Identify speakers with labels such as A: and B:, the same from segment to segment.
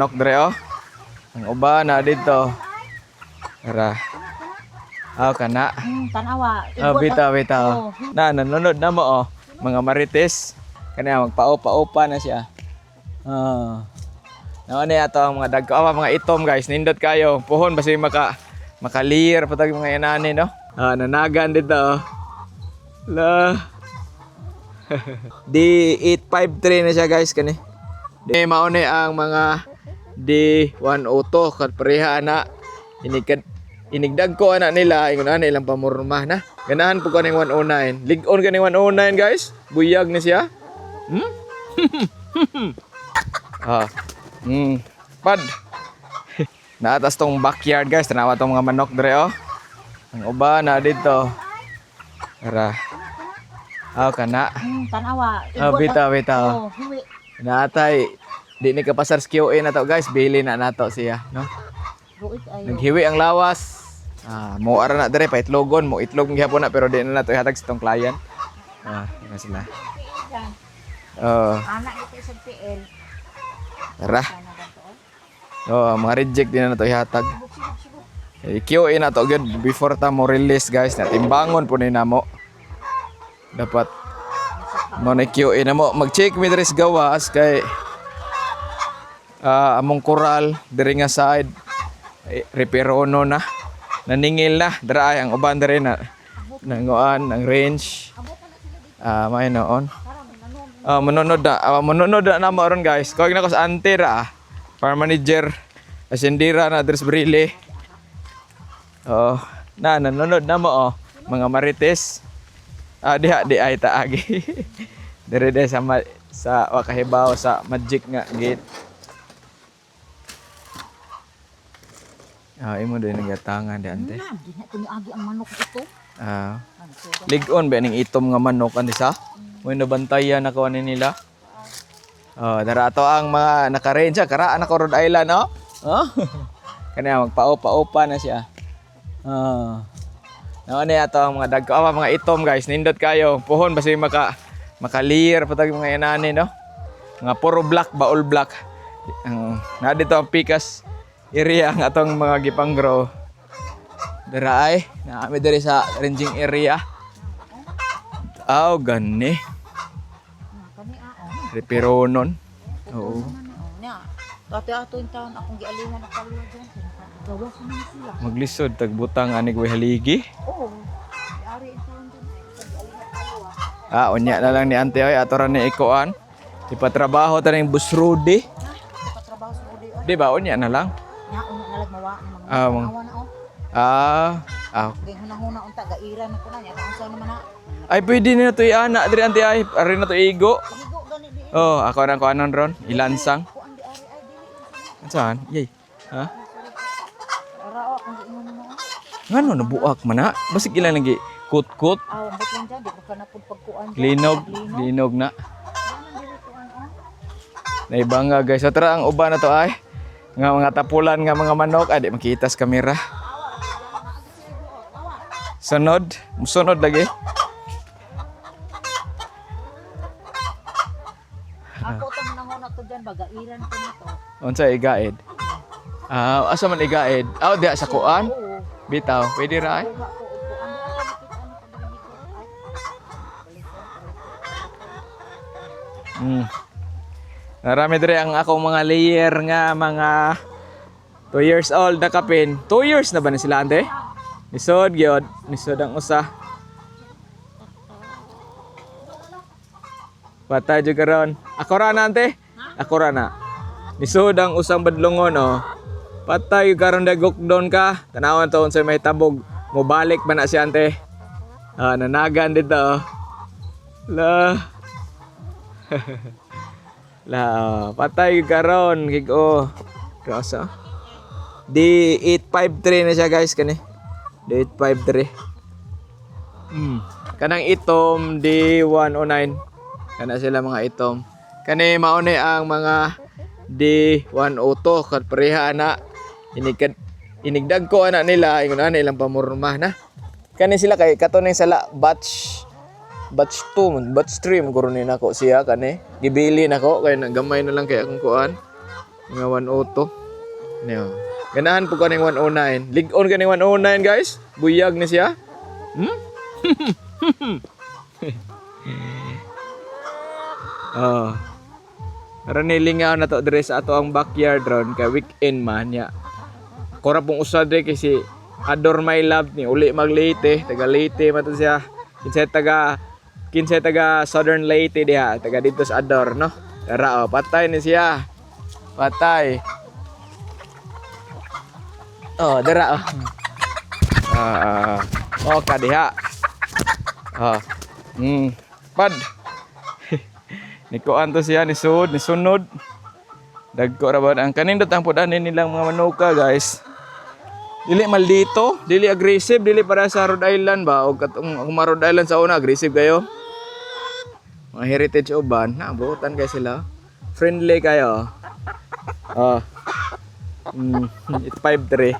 A: manok dre oh. Ang uban na dito. Tara. Kana.
B: Tanawa.
A: Bitaw. Nanonood na mo oh. Mga marites. Kanya magpa-opa na siya. Naon ato ang mga dagko, mga itom guys. Nindot kayo. Puhon basi makalir patag mga inani no. Nanagan dito oh. La. D853 na siya guys kani. Di mauni ang mga D102 kat pareha na inigdag ko anak nila ingon ana ilang pamurma na. Ganahan po kaning 109. Lig-on kaning 109 guys. Buyag na siya. Pad. Naatas tong backyard guys. Tanawa tong mga manok dre oh. Ang uban na dito. Tara. Kana.
B: Tanawa.
A: Bitaw. Naatay di ni kapasar sa QA na to guys. Bili na nato siya, no? Naghiwi ang lawas. Mo ara na dere pa itlogon, mo itlog gyapon na pero di na nato ihatag sa tong client. Nga sila.
B: Anak ito sa PL.
A: Tara. Mga reject din na nato ihatag. QA na to gyud before ta mo release guys. Natimbangon po ni namo. Dapat mo na QA na mo. Mag-check mi diri sa gawas kay among coral diri nga side reperono na naningil na dra ang uban diri na nanguan ang range may noon manunod na mo ron guys kog na ko sa ante ra farm manager asendira na dres brile nanonood na mo mga marites di ay taagi dire sa wakahibaw sa magic nga gate. Imo din nagatangan di ante.
B: Di na kuno agi ang manok ito.
A: Lig-on ba ning itom nga manok ani sa? Mo nabantayan na kuan nila. Dara ato ang mga naka-range karaan ako Rhode Island no. Kanya magpa-opa na siya. Naon ato ang mga dagko, mga itom guys. Nindot kayo. Puhon basi makalir patag mga inani no. Mga puro black ba all black. Na dito ang pikas area ang atong mga gipang grow. Dara ay naami diri sa ranging area. Gani. Reperonon. Oo.
B: Ato in town akong gialingan ang kalwa diyan. Gawas man sila.
A: Maglisod tagbutang ani ko haligi.
B: Oo. Ari in town diyan.
A: Unya na lang ni ante ay ato ra ni ikoan. Ipatrabaho ta ning bus Rudy.
B: Ipatrabaho sa Rudy.
A: Di ba unya na lang?
B: Nya unya na lang mawa ng mga awa na Kay hunahuna unta gaira na ko na nya unsa naman na.
A: Ay pwede na to ana diri ante ay ari na to igo.
B: Igo gani di.
A: Ako na ko anon ron ilansang.
B: Kuan di ari ay dili.
A: Saan? Yay.
B: Ara akong giingon mo.
A: Ngano nabuak man na? Basig ilang lagi kut-kut.
B: Ambot lang dyan, di ko ka na pagkuan.
A: Linog na. Naibanga guys. So tara ang uban na to ay nga mga tapulan nga mga manok di makita sa kamera. Sunod lagi.
B: Ako ta manangon ato diyan bagairan ko nito.
A: Unsa igaid? Asa man igaid? Diha sa kuan. Bitaw, pwede ra ay. Narami diri ang akong mga layer nga mga 2 years old na kapin. 2 years na ba ni sila ante? Nisod gyud, nisod ang usa. Patay jud karon. Ako ra na ante. Ako ra na. Nisod ang usang badlongon Patay karon dagok doon ka. Tanawon to unsa may tabog. Mobalik ba na si ante? Nanagan dito. La. Patay karon gigo. Kasa. D853 na siya guys kani. D853. Kanang itom D109. Kana sila mga itom. Kani mauni ang mga D102 kat pareha na inigdag ko anak nila ingon ana ilang pamurma na. Kani sila kay katunay sala batch 2 batch 3 guro ni nako siya kani gibili nako kay nagamay na lang kay akong kuan Mga 102. Niyo. Ganahan po kaning 109. Lig-on kaning 109 guys. Buyag ni siya. Hmm? Oh. Karon nilingaw na to dire sa ato ang backyard ron kay weekend man ya. Kora pong usad dire kasi Adore My Love ni uli mag Leyte, taga Leyte man to siya. Kinsa taga Southern Leyte diha, taga dito sa Adore no. Tara oh, patay ni siya. Patay. Oh, dara oh. Oh kadiha. Oh. Pad. Nikuan to siya ni sunod. Dagko ra ba ang kanindot ang pudanin nilang mga manuka, guys. Dili maldito, dili aggressive, dili para sa Rhode Island ba o katong Rhode Island sa una aggressive kayo. Mga heritage uban, nabutan kay sila. Friendly kayo. Oh. It's 5-3.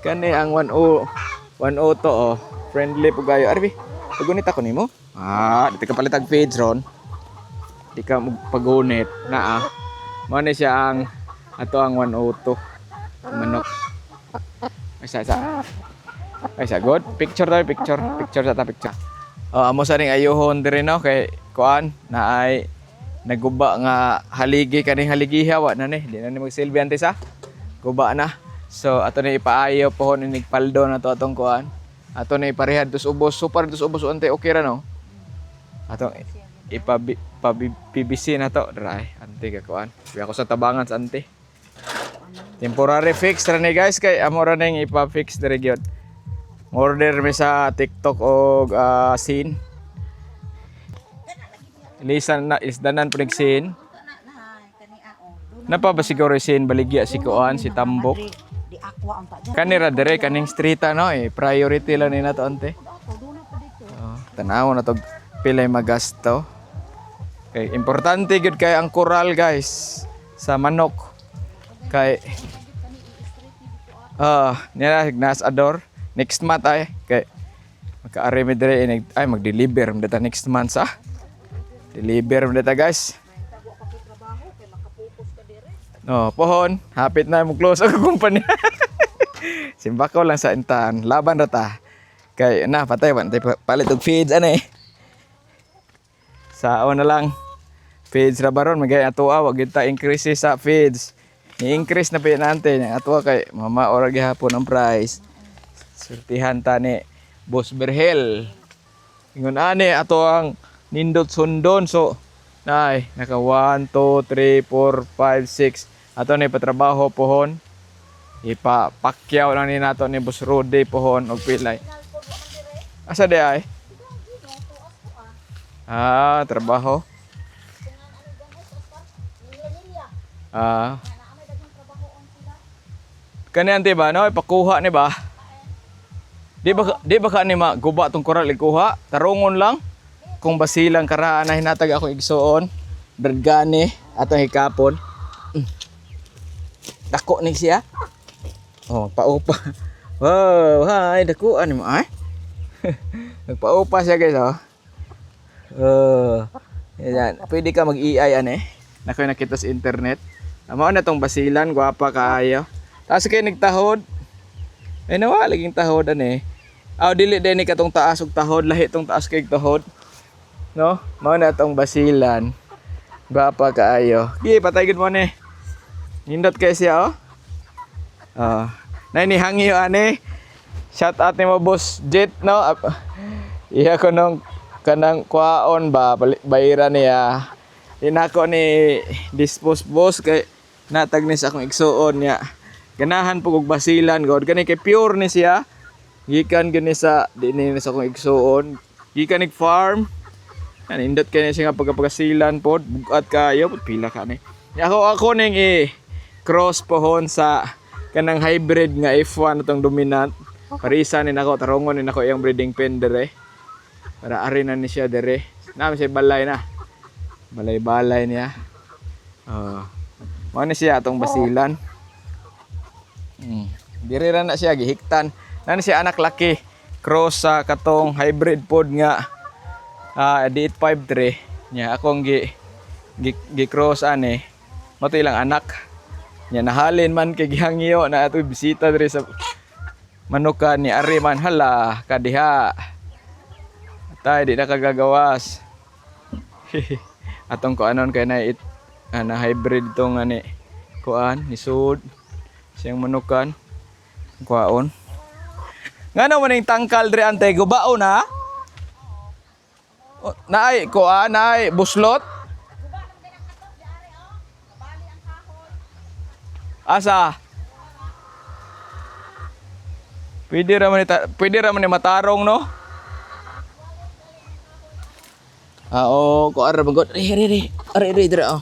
A: Kani ang 1-0 to oh. Friendly po kayo. Arbi, pagunit ako nimo. Dito ka palit ag feeds ron. Di ka magpagunit na Mao ni siya ang ato ang 102 manok. Ay sa good picture sa ta picture. Amo sa ning ayohon diri no kay kuan na ay naguba nga haligi kaning haligiha wa na ni di na ni magsilbi ante sa guba na. So ato ni ipaayo pohon ni paldo na to atong kuan. Ato ni iparehad dos ubos super dos ubos ante okay ra no. Atong PBC na to, dry. Ante ka kuan. Kaya ako sa tabangan sa ante. Temporary fix ra ni guys kay amo ra ning ipa-fix diri gyud. Order mi sa TikTok og scene. Lisan na isdanan pud scene. Napa ba siguro scene baligya si kuan si Tambok. Kanira dire kaning street no priority lang ni nato ante. Tanaw na to pilay magasto. Okay, importante gud kay ang coral guys sa manok. Kay nila nas Adore next month ay kay makaari mi dire ay mag-deliver mi data next month sa. Deliver mi data guys. No, pohon, hapit na mo close ang kumpanya. Simbakaw lang sa intan, laban ra ta. Kay na patay palit og feeds ani. Sa na lang feeds ra baron magay ato wag gyud ta increase sa feeds. Ni-increase na pinante ang ato kay mama ora gihapon ang price. Surtihan ta ni Boss Berhel. Ingon ani ato ang nindot sundon so nay naka 1 2 3 4 5 6 ato ni patrabaho pohon. Ipapakyaw lang ni nato ni Boss Rudy pohon og pilay. Asa di ay? Trabaho. Kani ante ba no ipakuha ni ba? Di ba ka ni maguba tong koral ikuha? Tarungon lang kung basilang karaan na hinatag akong igsuon. Dragani atong hikapon. Dako ni siya. Oh, paupa. Wow, hi, dako ani mo ay. Nagpaupa siya guys oh. Yan. Pwede ka mag-EI ane. Nakoy nakita sa internet. Amo na tong basilan, gwapa kaayo. Taas kay nagtahod. Ay nawa laging tahod ane. Dili din ni katong taas og tahod, lahi tong taas kay tahod. No? Mao na tong basilan. Gwapa kaayo. Gi patay gid mo ane. Nindot kay siya oh. Nay ni hangyo ane. Shout out ni mo Boss Jet no. Iya ko nung kanang kwaon ba bayra niya inako ni dispose boss kay natag ni sa akong igsuon niya ganahan pug og basilan god kani kay pure ni siya gikan gani sa dinhi sa akong igsuon gikan ig farm nindot kay siya nga pagkapagasilan pod bugat kayo pod pila ka ni ako ning cross pohon sa kanang hybrid nga F1 atong dominant parisa ni nako tarongon ni nako iyang breeding pen dire. Para ari na ni siya dire. Nami siya balay na. Balay-balay niya. Mao ni siya atong basilan. Dire ra na siya gihiktan. Nani siya anak laki. Cross sa katong hybrid pod nga D853 nya akong gi cross ani. Mato ilang anak. Nya nahalin man kay gihangyo na ato bisita diri sa manukan ni Ari man hala kadiha. Tay di na kagagawas. Atong ko anon kay na hybrid tong ani kuan ni sud siyang manukan kuaon. Ngano man ning tangkal diri ante gubao na? Naay kuan naay buslot. Asa? Pwede ra man ni matarong no? Oo, ko ara bagot. Ari dire oh.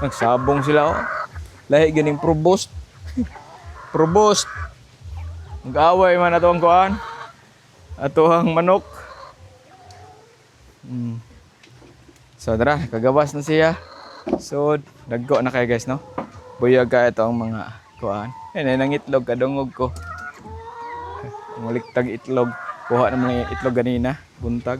A: Nagsabong sila oh. Lahi ganing provost. Provost. Mag-away man ato ang kuan. Ato ang manok. So dara, kagawas na siya. So, dagko na kayo guys, no? Buyag ka ito ang mga kuan. Yan, nang itlog, kadungog ko. Muliktag itlog. Kuha naman yung itlog ganina, buntag.